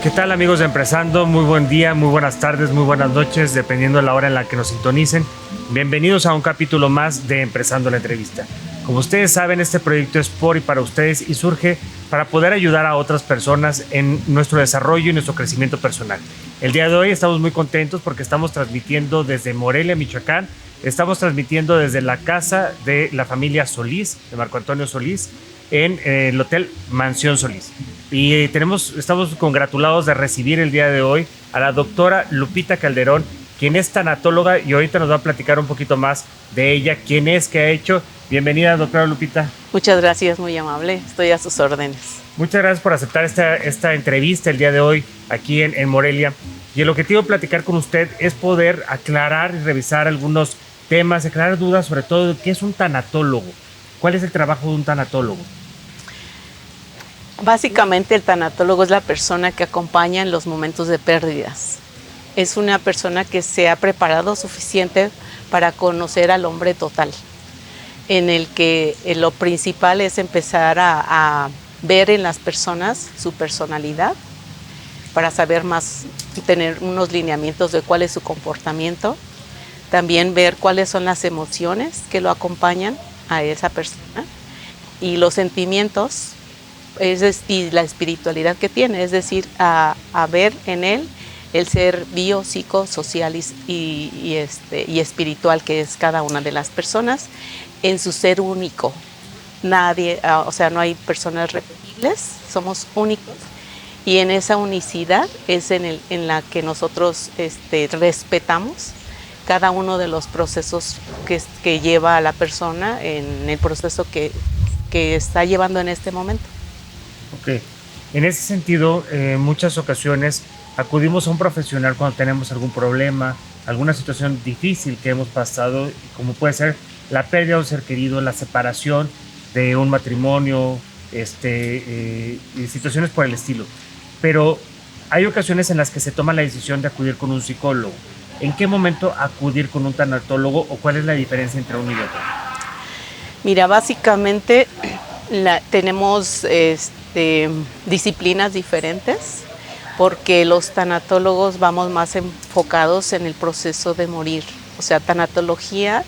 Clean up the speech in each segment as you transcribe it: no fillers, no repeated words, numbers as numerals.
¿Qué tal, amigos de Empresando? Muy buen día, muy buenas tardes, muy buenas noches, dependiendo de la hora en la que nos sintonicen. Bienvenidos a un capítulo más de Empresando la Entrevista. Como ustedes saben, este proyecto es por y para ustedes y surge para poder ayudar a otras personas en nuestro desarrollo y nuestro crecimiento personal. El día de hoy estamos muy contentos porque estamos transmitiendo desde Morelia, Michoacán. Estamos transmitiendo desde la casa de la familia Solís, de Marco Antonio Solís, en el Hotel Mansión Solís. Y estamos congratulados de recibir el día de hoy a la doctora Lupita Calderón, quien es tanatóloga, y ahorita nos va a platicar un poquito más de ella, quién es, qué ha hecho. Bienvenida, doctora Lupita. Muchas gracias, muy amable. Estoy a sus órdenes. Muchas gracias por aceptar esta entrevista el día de hoy aquí en Morelia. Y el objetivo de platicar con usted es poder aclarar y revisar algunos temas, aclarar dudas sobre todo de qué es un tanatólogo. ¿Cuál es el trabajo de un tanatólogo? Básicamente el tanatólogo es la persona que acompaña en los momentos de pérdidas. Es una persona que se ha preparado suficiente para conocer al hombre total, en el que lo principal es empezar a ver en las personas su personalidad, para saber más, tener unos lineamientos de cuál es su comportamiento, también ver cuáles son las emociones que lo acompañan a esa persona y los sentimientos y la espiritualidad que tiene, es decir, a ver en él el ser bio, psico, social y espiritual que es cada una de las personas en su ser único. Nadie, o sea, no hay personas repetibles, somos únicos, y en esa unicidad es en la que nosotros respetamos cada uno de los procesos que lleva a la persona en el proceso que está llevando en este momento. Ok. En ese sentido, en muchas ocasiones acudimos a un profesional cuando tenemos algún problema, alguna situación difícil que hemos pasado, como puede ser la pérdida de un ser querido, la separación de un matrimonio, y situaciones por el estilo. Pero hay ocasiones en las que se toma la decisión de acudir con un psicólogo. ¿En qué momento acudir con un tanatólogo o cuál es la diferencia entre uno y otro? Mira, básicamente tenemos disciplinas diferentes, porque los tanatólogos vamos más enfocados en el proceso de morir. O sea, tanatología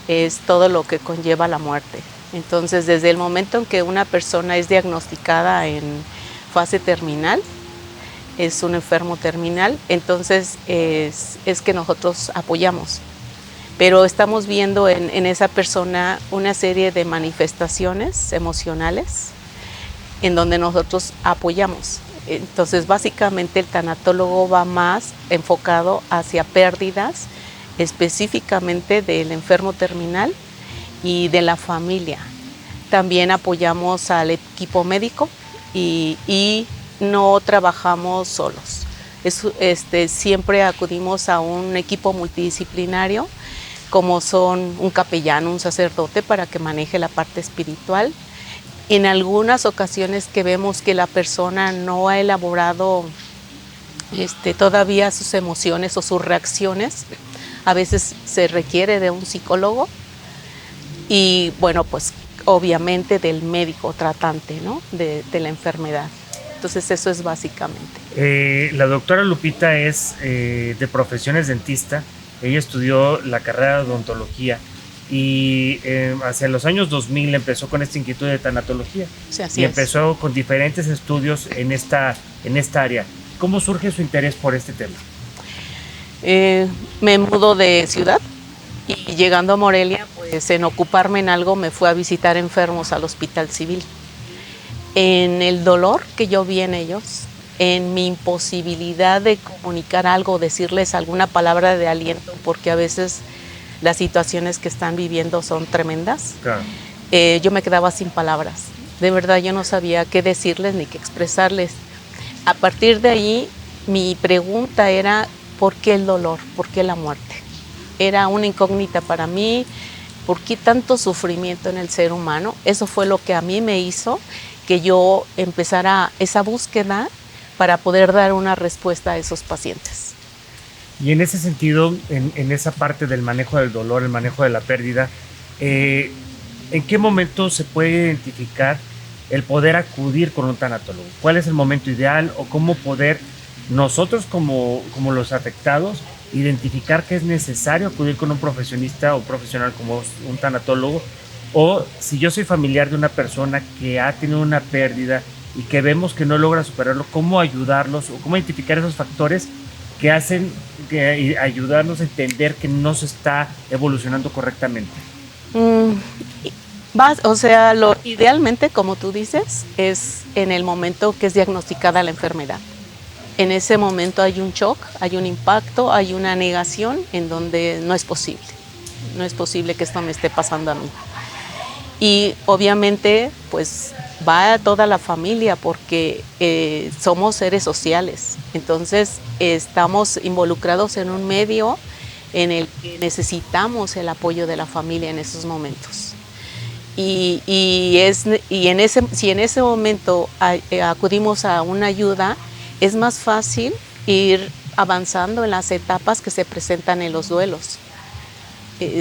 es todo lo que conlleva la muerte. Entonces, desde el momento en que una persona es diagnosticada en fase terminal, es un enfermo terminal, entonces es que nosotros apoyamos. Pero estamos viendo en esa persona una serie de manifestaciones emocionales en donde nosotros apoyamos. Entonces, básicamente el tanatólogo va más enfocado hacia pérdidas, específicamente del enfermo terminal y de la familia. También apoyamos al equipo médico y no trabajamos solos. Siempre acudimos a un equipo multidisciplinario, como son un capellán, un sacerdote, para que maneje la parte espiritual. En algunas ocasiones que vemos que la persona no ha elaborado todavía sus emociones o sus reacciones, a veces se requiere de un psicólogo y, bueno, pues obviamente del médico tratante, ¿no? de la enfermedad. Entonces eso es básicamente. La doctora Lupita es de profesión es dentista. Ella estudió la carrera de odontología y hacia los años 2000 empezó con esta inquietud de tanatología. Sí, así y es. empezó con diferentes estudios en esta área. ¿Cómo surge su interés por este tema? Me mudo de ciudad y llegando a Morelia, pues en ocuparme en algo me fui a visitar enfermos al Hospital Civil. En el dolor que yo vi en ellos, en mi imposibilidad de comunicar algo, decirles alguna palabra de aliento, porque a veces las situaciones que están viviendo son tremendas. Claro. Yo me quedaba sin palabras. De verdad, yo no sabía qué decirles ni qué expresarles. A partir de ahí, mi pregunta era, ¿por qué el dolor? ¿Por qué la muerte? Era una incógnita para mí. ¿Por qué tanto sufrimiento en el ser humano? Eso fue lo que a mí me hizo que yo empezara esa búsqueda para poder dar una respuesta a esos pacientes. Y en ese sentido, en esa parte del manejo del dolor, el manejo de la pérdida, ¿en qué momento se puede identificar el poder acudir con un tanatólogo? ¿Cuál es el momento ideal o cómo poder nosotros como los afectados, identificar que es necesario acudir con un profesionista o profesional como un tanatólogo, o si yo soy familiar de una persona que ha tenido una pérdida y que vemos que no logra superarlo, cómo ayudarlos o cómo identificar esos factores que hacen que ayudarnos a entender que no se está evolucionando correctamente. O sea, idealmente, como tú dices, es en el momento que es diagnosticada la enfermedad. En ese momento hay un shock, hay un impacto, hay una negación en donde no es posible. No es posible que esto me esté pasando a mí. Y obviamente, pues va a toda la familia porque somos seres sociales. Entonces, estamos involucrados en un medio en el que necesitamos el apoyo de la familia en esos momentos. Si en ese momento acudimos a una ayuda, es más fácil ir avanzando en las etapas que se presentan en los duelos.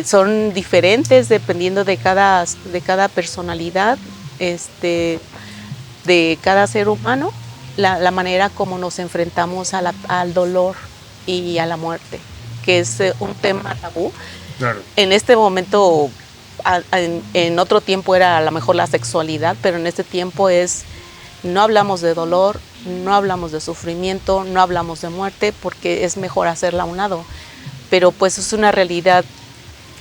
Son diferentes dependiendo de cada personalidad, de cada ser humano, la manera como nos enfrentamos al dolor y a la muerte, que es un tema tabú. Claro. En este momento, en otro tiempo era a lo mejor la sexualidad, pero en este tiempo no hablamos de dolor, no hablamos de sufrimiento, no hablamos de muerte, porque es mejor hacerla a un lado. Pero pues es una realidad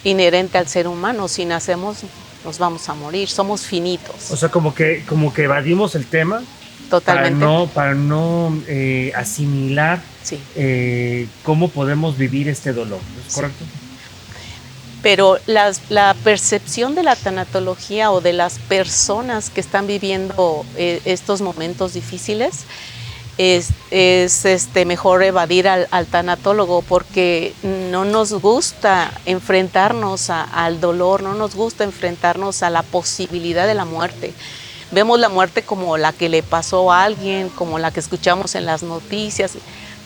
inherente al ser humano. Si nacemos, nos vamos a morir, somos finitos. O sea, como que evadimos el tema. Totalmente. Para no asimilar sí. Cómo podemos vivir este dolor, ¿es correcto? Pero la percepción de la tanatología o de las personas que están viviendo estos momentos difíciles es mejor evadir al tanatólogo, porque no nos gusta enfrentarnos al dolor, no nos gusta enfrentarnos a la posibilidad de la muerte. Vemos la muerte como la que le pasó a alguien, como la que escuchamos en las noticias,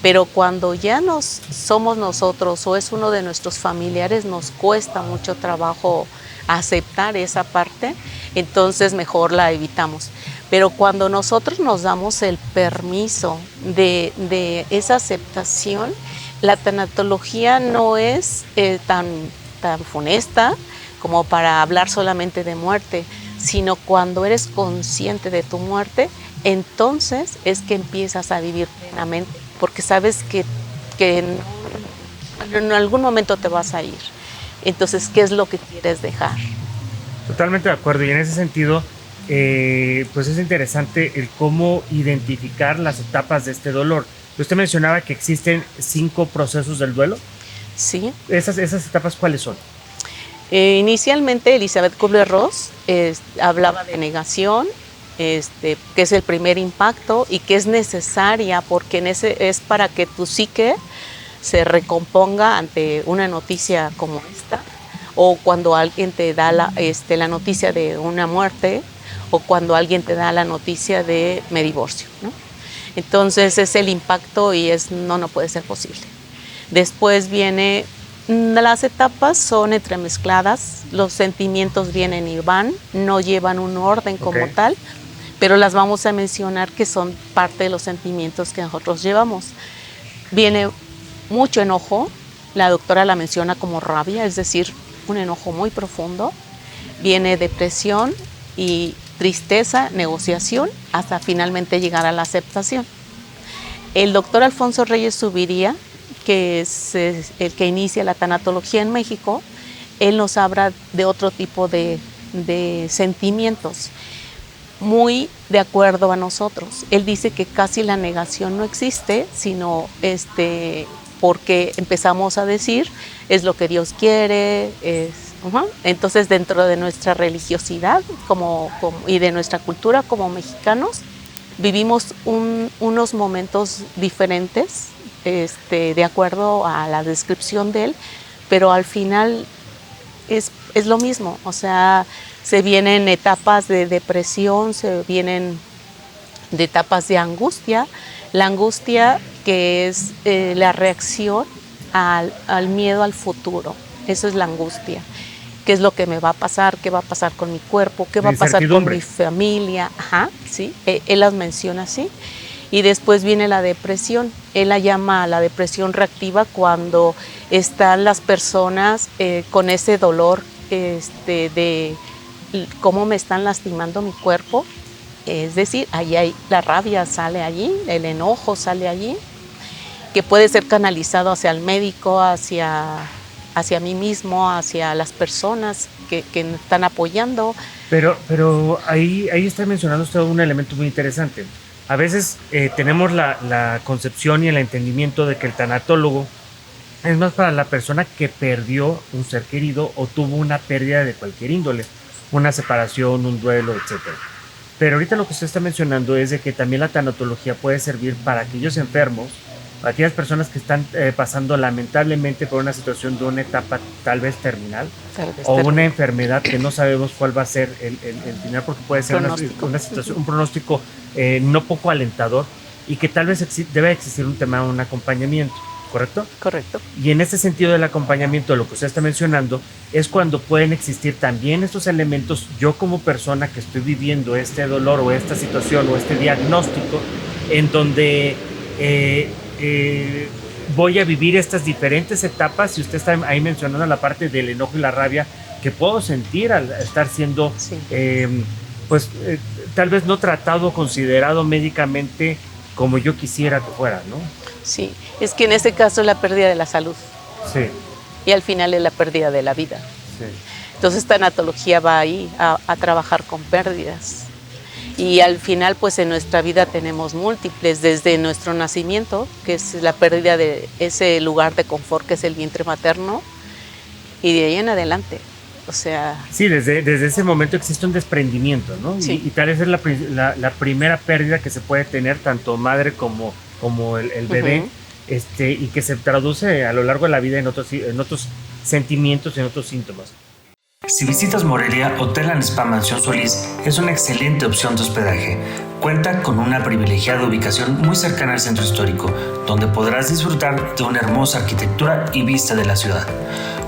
pero cuando ya somos nosotros o es uno de nuestros familiares, nos cuesta mucho trabajo aceptar esa parte, entonces mejor la evitamos. Pero cuando nosotros nos damos el permiso de esa aceptación, la tanatología no es tan funesta como para hablar solamente de muerte, sino cuando eres consciente de tu muerte, entonces es que empiezas a vivir plenamente, porque sabes que en algún momento te vas a ir. Entonces, ¿qué es lo que quieres dejar? Totalmente de acuerdo, y en ese sentido, pues es interesante el cómo identificar las etapas de este dolor. Usted mencionaba que existen 5 procesos del duelo. Sí. ¿Esas etapas cuáles son? Inicialmente Elizabeth Kubler-Ross hablaba de negación, que es el primer impacto y que es necesaria porque es para que tu psique se recomponga ante una noticia como esta, o cuando alguien te da la noticia de una muerte, o cuando alguien te da la noticia de me divorcio, ¿no? Entonces es el impacto y no puede ser posible. Después viene, las etapas son entremezcladas, los sentimientos vienen y van, no llevan un orden como tal, pero las vamos a mencionar que son parte de los sentimientos que nosotros llevamos. Viene mucho enojo, la doctora la menciona como rabia, es decir, un enojo muy profundo. Viene depresión y tristeza, negociación, hasta finalmente llegar a la aceptación. El doctor Alfonso Reyes Zuviría, que es el que inicia la tanatología en México, él nos habla de otro tipo de sentimientos, muy de acuerdo a nosotros. Él dice que casi la negación no existe, sino porque empezamos a decir, es lo que Dios quiere, Entonces, dentro de nuestra religiosidad y de nuestra cultura como mexicanos, vivimos unos momentos diferentes, de acuerdo a la descripción de él, pero al final es lo mismo. O sea, se vienen etapas de depresión, se vienen de etapas de angustia. La angustia que es la reacción al miedo al futuro. Eso es la angustia. ¿Qué es lo que me va a pasar? ¿Qué va a pasar con mi cuerpo? ¿Qué va a pasar con mi familia? Ajá, sí, él las menciona así. Y después viene la depresión. Él la llama la depresión reactiva cuando están las personas con ese dolor de cómo me están lastimando mi cuerpo. Es decir, la rabia sale allí, el enojo sale allí, que puede ser canalizado hacia el médico, hacia mí mismo, hacia las personas que están apoyando. Pero ahí está mencionando usted un elemento muy interesante. A veces tenemos la concepción y el entendimiento de que el tanatólogo es más para la persona que perdió un ser querido o tuvo una pérdida de cualquier índole, una separación, un duelo, etcétera. Pero ahorita lo que usted está mencionando es de que también la tanatología puede servir para aquellos enfermos, para aquellas personas que están pasando lamentablemente por una situación de una etapa tal vez terminal una enfermedad que no sabemos cuál va a ser el final, porque puede ser una situación, un pronóstico no poco alentador, y que tal vez debe existir un acompañamiento, ¿correcto? Correcto. Y en ese sentido del acompañamiento, lo que usted está mencionando, es cuando pueden existir también estos elementos. Yo como persona que estoy viviendo este dolor o esta situación o este diagnóstico, en donde voy a vivir estas diferentes etapas, y usted está ahí mencionando la parte del enojo y la rabia que puedo sentir al estar siendo tal vez no tratado o considerado médicamente como yo quisiera que fuera, ¿no? Sí, es que en ese caso es la pérdida de la salud. Sí. Y al final es la pérdida de la vida. Sí. Entonces tanatología va ahí a trabajar con pérdidas. Y al final, pues en nuestra vida tenemos múltiples, desde nuestro nacimiento, que es la pérdida de ese lugar de confort que es el vientre materno, y de ahí en adelante. O sea... Sí, desde ese momento existe un desprendimiento, ¿no? Sí. Y tal vez es la primera pérdida que se puede tener, tanto madre como el bebé, y que se traduce a lo largo de la vida en otros sentimientos, en otros síntomas. Si visitas Morelia, Hotel & Spa Mansión Solís es una excelente opción de hospedaje. Cuenta con una privilegiada ubicación muy cercana al centro histórico, donde podrás disfrutar de una hermosa arquitectura y vista de la ciudad.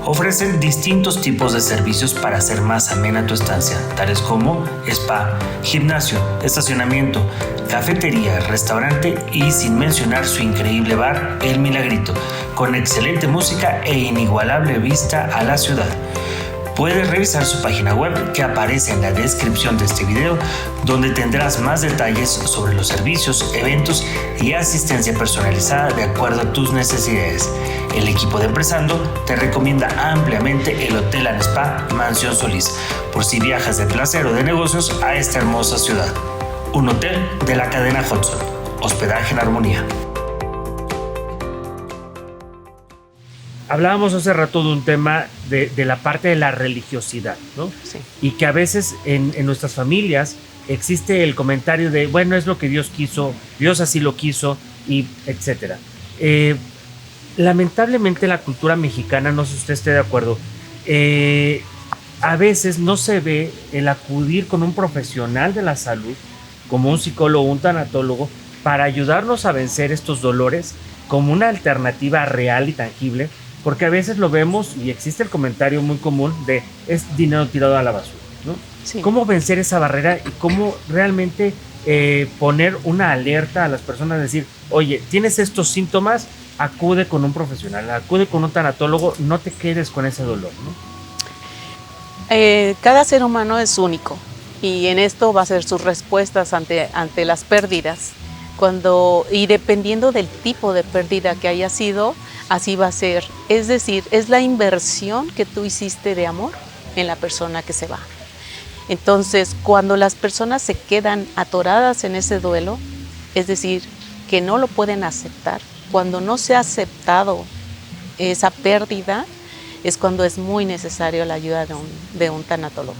Ofrecen distintos tipos de servicios para hacer más amena tu estancia, tales como spa, gimnasio, estacionamiento, cafetería, restaurante y sin mencionar su increíble bar, El Milagrito, con excelente música e inigualable vista a la ciudad. Puedes revisar su página web que aparece en la descripción de este video, donde tendrás más detalles sobre los servicios, eventos y asistencia personalizada de acuerdo a tus necesidades. El equipo de Empresando te recomienda ampliamente el Hotel & Spa Mansión Solís, por si viajas de placer o de negocios a esta hermosa ciudad. Un hotel de la cadena Hudson. Hospedaje en armonía. Hablábamos hace rato de un tema de la parte de la religiosidad, ¿no? Sí. Y que a veces en nuestras familias existe el comentario de, bueno, es lo que Dios quiso, Dios así lo quiso, y etcétera. Lamentablemente la cultura mexicana, no sé si usted esté de acuerdo, a veces no se ve el acudir con un profesional de la salud, como un psicólogo, un tanatólogo, para ayudarnos a vencer estos dolores como una alternativa real y tangible, porque a veces lo vemos y existe el comentario muy común de es dinero tirado a la basura, ¿no? Sí. ¿Cómo vencer esa barrera y cómo realmente poner una alerta a las personas, decir, oye, tienes estos síntomas, acude con un profesional, acude con un tanatólogo, no te quedes con ese dolor, ¿no? Cada ser humano es único y en esto va a ser sus respuestas ante las pérdidas. Y dependiendo del tipo de pérdida que haya sido, así va a ser. Es decir, es la inversión que tú hiciste de amor en la persona que se va. Entonces, cuando las personas se quedan atoradas en ese duelo, es decir, que no lo pueden aceptar, cuando no se ha aceptado esa pérdida, es cuando es muy necesario la ayuda de un tanatólogo.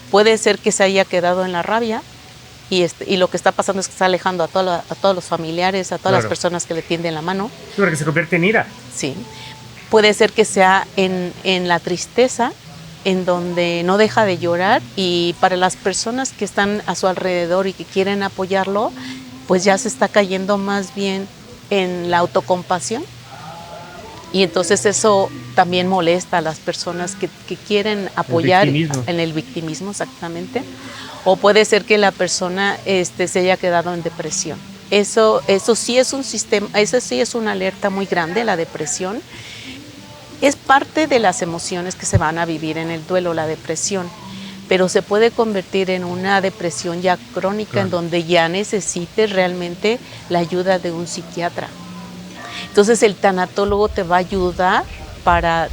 Puede ser que se haya quedado en la rabia, y lo que está pasando es que está alejando a todos los familiares, a todas las personas que le tienden la mano. Sí, porque se convierte en ira. Sí. Puede ser que sea en la tristeza, en donde no deja de llorar, y para las personas que están a su alrededor y que quieren apoyarlo, pues ya se está cayendo más bien en la autocompasión. Y entonces eso también molesta a las personas que quieren apoyar en el victimismo, exactamente. O puede ser que la persona se haya quedado en depresión. Eso sí es un sistema, eso sí es una alerta muy grande, la depresión. Es parte de las emociones que se van a vivir en el duelo, la depresión, pero se puede convertir en una depresión ya crónica, en donde ya necesites realmente la ayuda de un psiquiatra. Entonces el tanatólogo te va a ayudar para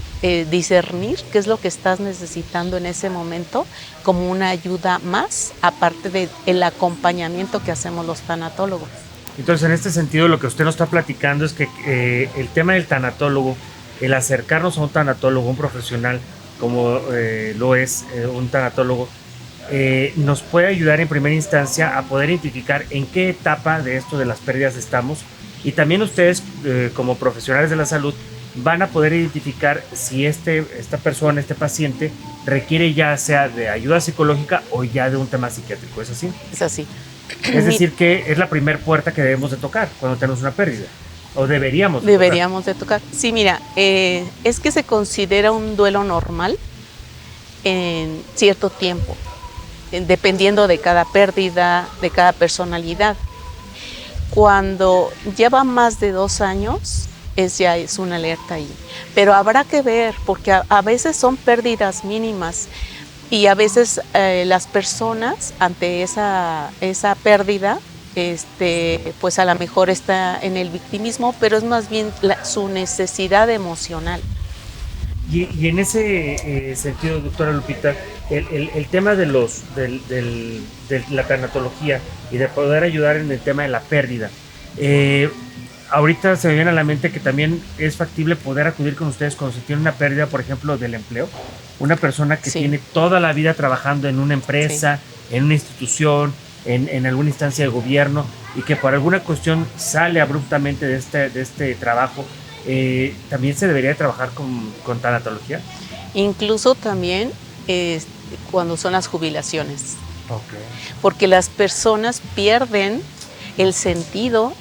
discernir qué es lo que estás necesitando en ese momento, como una ayuda más, aparte del acompañamiento que hacemos los tanatólogos. Entonces, en este sentido, lo que usted nos está platicando es que el tema del tanatólogo, el acercarnos a un tanatólogo, un profesional, como lo es un tanatólogo, nos puede ayudar en primera instancia a poder identificar en qué etapa de esto de las pérdidas estamos, y también ustedes como profesionales de la salud van a poder identificar si esta persona, este paciente, requiere ya sea de ayuda psicológica o ya de un tema psiquiátrico. ¿Es así? Es así. Es decir, que es la primera puerta que debemos de tocar cuando tenemos una pérdida. ¿O deberíamos de tocar? Sí, mira, es que se considera un duelo normal en cierto tiempo, dependiendo de cada pérdida, de cada personalidad. Cuando lleva más de 2 años, ya es una alerta ahí. Pero habrá que ver, porque a veces son pérdidas mínimas y a veces las personas ante esa pérdida, pues a lo mejor está en el victimismo, pero es más bien su necesidad emocional. Y en ese sentido, doctora Lupita, el tema de la tanatología y de poder ayudar en el tema de la pérdida, ahorita se me viene a la mente que también es factible poder acudir con ustedes cuando se tiene una pérdida, por ejemplo, del empleo. Una persona que tiene toda la vida trabajando en una empresa, en una institución, en alguna instancia de gobierno, y que por alguna cuestión sale abruptamente de este trabajo, ¿también se debería trabajar con tanatología? Incluso también cuando son las jubilaciones. Okay. Porque las personas pierden el sentido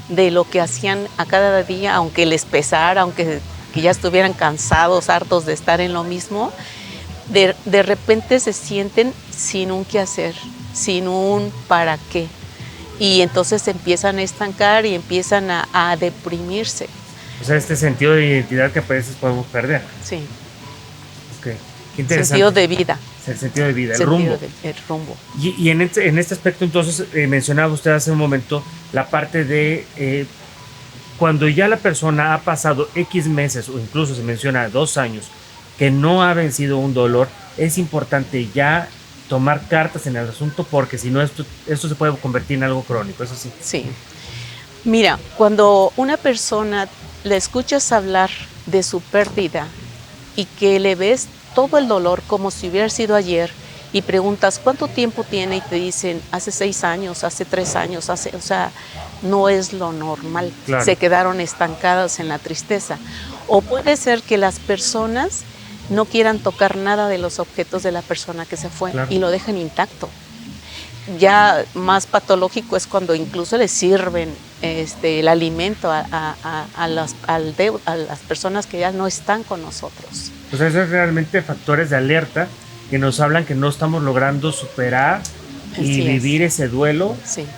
de lo que hacían a cada día, aunque les pesara, aunque que ya estuvieran cansados, hartos de estar en lo mismo, de repente se sienten sin un qué hacer, sin un para qué. Y entonces se empiezan a estancar y empiezan a deprimirse. O sea, este sentido de identidad que a veces podemos perder. Sí. Okay. Qué interesante. Sentido de vida. El sentido de vida, el rumbo. El rumbo. Y en este aspecto, entonces, mencionaba usted hace un momento la parte de cuando ya la persona ha pasado X meses, o incluso se menciona 2 años, que no ha vencido un dolor, es importante ya tomar cartas en el asunto, porque si no, esto se puede convertir en algo crónico, ¿eso sí? Sí. Mira, cuando una persona le escuchas hablar de su pérdida y que le ves todo el dolor como si hubiera sido ayer, y preguntas cuánto tiempo tiene y te dicen hace 6 años, hace 3 años, o sea, no es lo normal. Claro. Se quedaron estancadas en la tristeza. O puede ser que las personas no quieran tocar nada de los objetos de la persona que se fue, claro, y lo dejen intacto. Ya más patológico es cuando incluso les sirven el alimento a las personas que ya no están con nosotros. Pues esos son realmente factores de alerta que nos hablan que no estamos logrando superar y vivir ese duelo,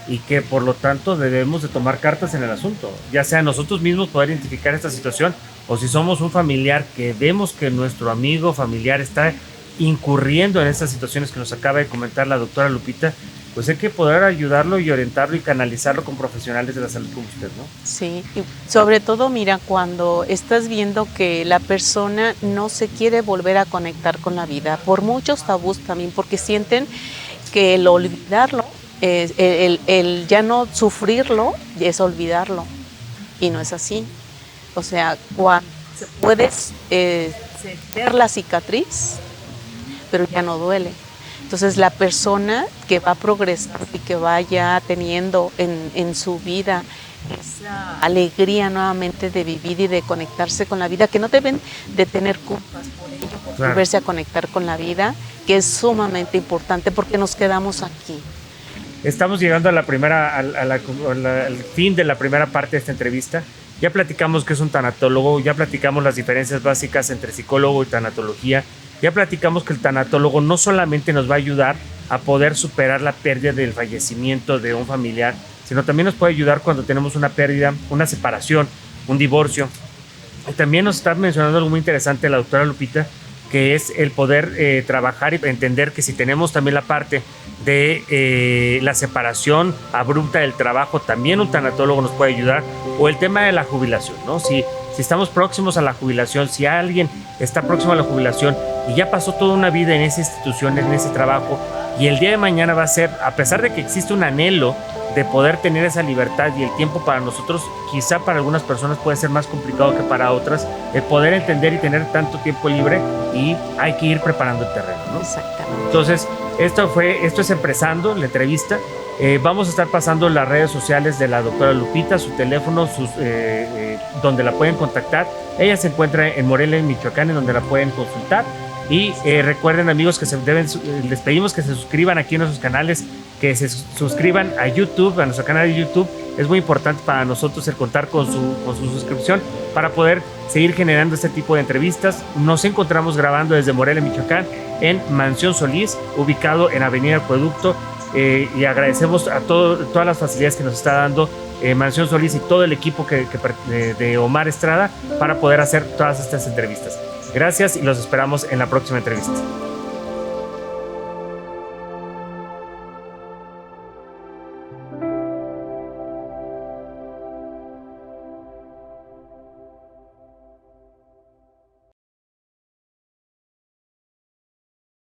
y que por lo tanto debemos de tomar cartas en el asunto, ya sea nosotros mismos poder identificar esta situación, o si somos un familiar que vemos que nuestro amigo familiar está incurriendo en estas situaciones que nos acaba de comentar la doctora Lupita, pues hay que poder ayudarlo y orientarlo y canalizarlo con profesionales de la salud como usted, ¿no? Sí, y sobre todo, mira, cuando estás viendo que la persona no se quiere volver a conectar con la vida, por muchos tabús también, porque sienten que el olvidarlo, el ya no sufrirlo, es olvidarlo, y no es así. O sea, cuando puedes ver la cicatriz, pero ya no duele. Entonces la persona que va progresando y que vaya teniendo en su vida esa alegría nuevamente de vivir y de conectarse con la vida, que no deben de tener culpas por ello, por volverse a conectar con la vida, que es sumamente importante porque nos quedamos aquí. Estamos llegando a la primera, al fin de la primera parte de esta entrevista. Ya platicamos qué es un tanatólogo, ya platicamos las diferencias básicas entre psicólogo y tanatología. Ya platicamos que el tanatólogo no solamente nos va a ayudar a poder superar la pérdida del fallecimiento de un familiar, sino también nos puede ayudar cuando tenemos una pérdida, una separación, un divorcio. Y también nos está mencionando algo muy interesante la doctora Lupita, que es el poder trabajar y entender que si tenemos también la parte de la separación abrupta del trabajo, también un tanatólogo nos puede ayudar, o el tema de la jubilación, ¿no? Si estamos próximos a la jubilación, si alguien está próximo a la jubilación y ya pasó toda una vida en esa institución, en ese trabajo, y el día de mañana va a ser, a pesar de que existe un anhelo de poder tener esa libertad y el tiempo para nosotros, quizá para algunas personas puede ser más complicado que para otras, el poder entender y tener tanto tiempo libre, y hay que ir preparando el terreno, ¿no? Exactamente. Entonces, esto es Empresando, la entrevista. Vamos a estar pasando las redes sociales de la doctora Lupita, su teléfono, donde la pueden contactar. Ella se encuentra en Morelia, en Michoacán, en donde la pueden consultar. Y recuerden, amigos, que les pedimos que se suscriban aquí en nuestros canales, que se suscriban a YouTube, a nuestro canal de YouTube. Es muy importante para nosotros el contar con su suscripción para poder seguir generando este tipo de entrevistas. Nos encontramos grabando desde Morelia, Michoacán, en Mansión Solís, ubicado en Avenida Acueducto. Y agradecemos a todas las facilidades que nos está dando Mansión Solís y todo el equipo de Omar Estrada para poder hacer todas estas entrevistas. Gracias y los esperamos en la próxima entrevista.